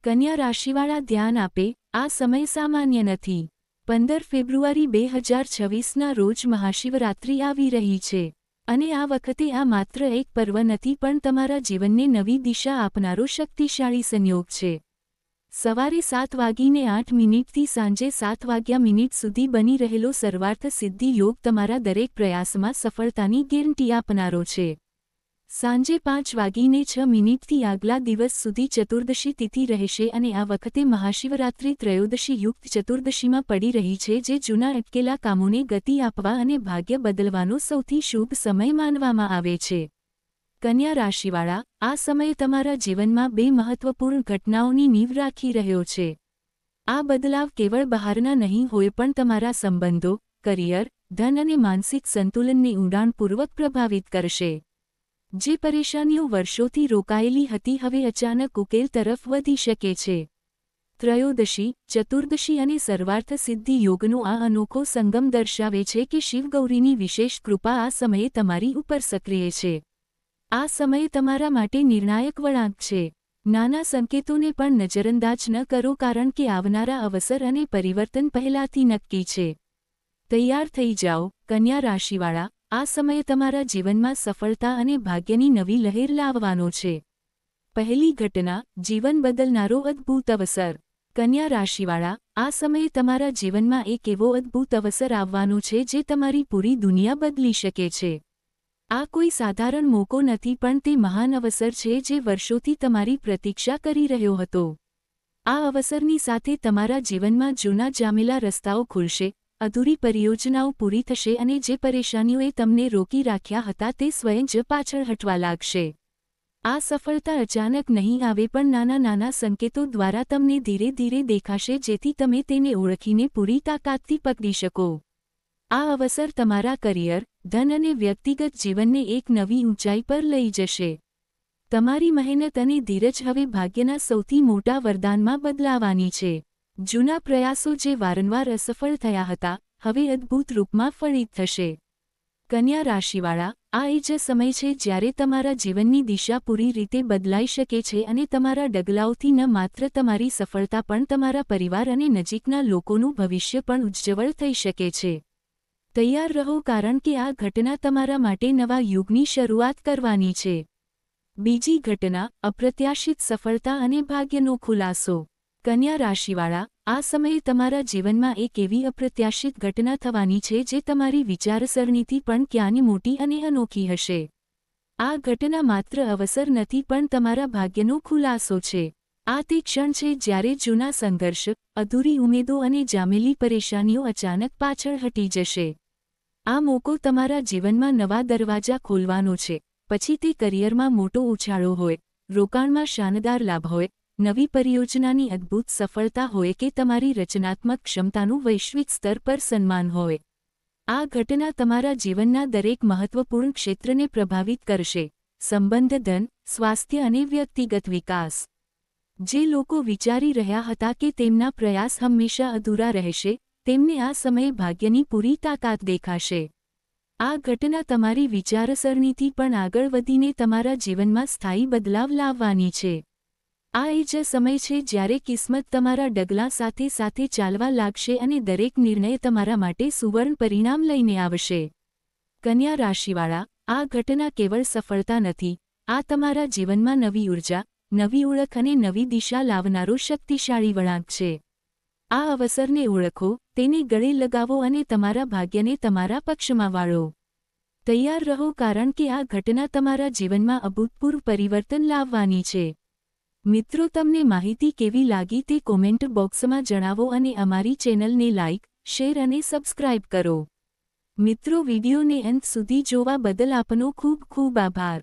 કન્યા રાશિવાળા ધ્યાન આપે, આ સમય સામાન્ય નથી. 15 ફેબ્રુઆરી 2026ના રોજ મહાશિવરાત્રિ આવી રહી છે. અને આ વખતે આ માત્ર એક પર્વ નથી પણ તમારા જીવનને નવી દિશા આપનારો શક્તિશાળી સંયોગ છે. સવારે 7:08થી સાંજે 7:00 સુધી બની રહેલો સર્વાર્થ સિદ્ધિ યોગ તમારા દરેક પ્રયાસમાં સફળતાની ગેરંટી આપનારો છે. સાંજે 5:06થી આગલા દિવસ સુધી ચતુર્દશી તિથિ રહેશે અને આ વખતે મહાશિવરાત્રિ ત્રયોદશી યુક્ત ચતુર્દશીમાં પડી રહી છે, જે જૂના અટકેલા કામોને ગતિ આપવા અને ભાગ્ય બદલવાનો સૌથી શુભ સમય માનવામાં આવે છે. કન્યા રાશિવાળા, આ સમય તમારા જીવનમાં બે મહત્વપૂર્ણ ઘટનાઓની નીંવ રાખી રહ્યો છે. આ બદલાવ કેવળ બહારના નહીં હોય પણ તમારા સંબંધો, કરિયર, ધન અને માનસિક સંતુલનને ઊંડાણપૂર્વક પ્રભાવિત કરશે. જે પરેશાનીઓ વર્ષોથી રોકાયેલી હતી હવે અચાનક ઉકેલ તરફ વધી શકે છે. ત્રયોદશી, ચતુર્દશી અને સર્વાર્થ સિદ્ધિ યોગનો આ અનોખો સંગમ દર્શાવે છે કે શિવગૌરીની વિશેષ કૃપા આ સમયે તમારી ઉપર સક્રિય છે. આ સમય તમારા માટે નિર્ણાયક વળાંક છે. નાના સંકેતોને પણ નજરઅંદાજ ન કરો કારણ કે આવનારા અવસર અને પરિવર્તન પહેલાથી નક્કી છે. તૈયાર થઈ જાઓ, કન્યા રાશિવાળા, આ સમય તમારા જીવનમાં સફળતા અને ભાગ્યની નવી લહેર લાવવાનો છે. પહેલી ઘટના, જીવન બદલનારો અદ્ભુત અવસર. કન્યા રાશિવાળા, આ સમયે તમારા જીવનમાં એક એવો અદ્ભુત અવસર આવવાનો છે જે તમારી પૂરી દુનિયા બદલી શકે છે. આ કોઈ સાધારણ મોકો નથી પણ તે મહાન અવસર છે જે વર્ષોથી તમારી પ્રતીક્ષા કરી રહ્યો હતો. આ અવસરની સાથે તમારા જીવનમાં જૂના જામેલા રસ્તાઓ ખુલશે, અધૂરી પરિયોજનાઓ પૂરી થશે અને જે પરેશાનીઓએ તમને રોકી રાખ્યા હતા તે સ્વયં જ પાછળ હટવા લાગશે. આ સફળતા અચાનક નહીં આવે પણ નાના નાના સંકેતો દ્વારા તમને ધીરે ધીરે દેખાશે જેથી તમે તેને ઓળખીને પૂરી તાકાતથી પકડી શકો. આ અવસર તમારા કરિયર, ધન અને વ્યક્તિગત જીવનને એક નવી ઊંચાઈ પર લઈ જશે. તમારી મહેનત અને ધીરજ હવે ભાગ્યના સૌથી મોટા વરદાનમાં બદલાવાની છે. જૂના પ્રયાસો જે વારંવાર અસફળ થયા હતા, હવે અદ્ભુત રૂપમાં ફળિત થશે. કન્યા રાશિવાળા, આ એ જ સમય છે જ્યારે તમારા જીવનની દિશા પૂરી રીતે બદલાઈ શકે છે અને તમારા ડગલાઓથી ન માત્ર તમારી સફળતા પણ તમારા પરિવાર અને નજીકના લોકોનું ભવિષ્ય પણ ઉજ્જવળ થઈ શકે છે. તૈયાર રહો કારણ કે આ ઘટના તમારા માટે નવા યુગની શરૂઆત કરવાની છે. બીજી ઘટના, અપ્રત્યાશિત સફળતા અને ભાગ્યનો ખુલાસો. કન્યા રાશિવાળા, આ સમયે તમારા જીવનમાં એક એવી અપ્રત્યાશિત ઘટના થવાની છે જે તમારી વિચારસરણીથી પણ ક્યાંય મોટી અને અનોખી હશે. આ ઘટના માત્ર અવસર નથી પણ તમારા ભાગ્યનો ખુલાસો છે. આ તે ક્ષણ છે જ્યારે જૂના સંઘર્ષ, અધૂરી ઉમેદો અને જામેલી પરેશાનીઓ અચાનક પાછળ હટી જશે. આ મોકો તમારા જીવનમાં નવા દરવાજા ખોલવાનો છે. પછી તે કરિયરમાં મોટો ઉછાળો હોય, રોકાણમાં શાનદાર લાભ હોય, નવી પરિયોજનાની અદ્ભુત સફળતા હોય કે તમારી રચનાત્મક ક્ષમતાનું વૈશ્વિક સ્તર પર સન્માન હોય. આ ઘટના તમારા જીવનના દરેક મહત્વપૂર્ણ ક્ષેત્રને પ્રભાવિત કરશે: સંબંધ, ધન, સ્વાસ્થ્ય અને વ્યક્તિગત વિકાસ. જે લોકો વિચારી રહ્યા હતા કે તેમના પ્રયાસ હંમેશા અધૂરા રહેશે, તેમને આ સમયે ભાગ્યની પૂરી તાકાત દેખાશે. આ ઘટના તમારી વિચારસરણીથી પણ આગળ વધીને તમારા જીવનમાં સ્થાયી બદલાવ લાવવાની છે. આ એ જ સમય છે જ્યારે કિસ્મત તમારા ડગલાં સાથે સાથે ચાલવા લાગશે અને દરેક નિર્ણય તમારા માટે સુવર્ણ પરિણામ લઈને આવશે. કન્યા રાશિવાળા, આ ઘટના કેવળ સફળતા નથી, આ તમારા જીવનમાં નવી ઉર્જા, નવી ઓળખ અને નવી દિશા લાવનારો શક્તિશાળી વળાંક છે. આ અવસરને ઓળખો, તેને ગળે લગાવો અને તમારા ભાગ્યને તમારા પક્ષમાં વાળો. તૈયાર રહો કારણ કે આ ઘટના તમારા જીવનમાં અભૂતપૂર્વ પરિવર્તન લાવવાની છે. મિત્રો, તમને માહિતી કેવી લાગી તે કોમેન્ટ બોક્સમાં જણાવો અને અમારી ચેનલને લાઇક, શેર અને સબસ્ક્રાઇબ કરો. મિત્રો, વિડીયોને અંત સુધી જોવા બદલ આપનો ખૂબ ખૂબ આભાર.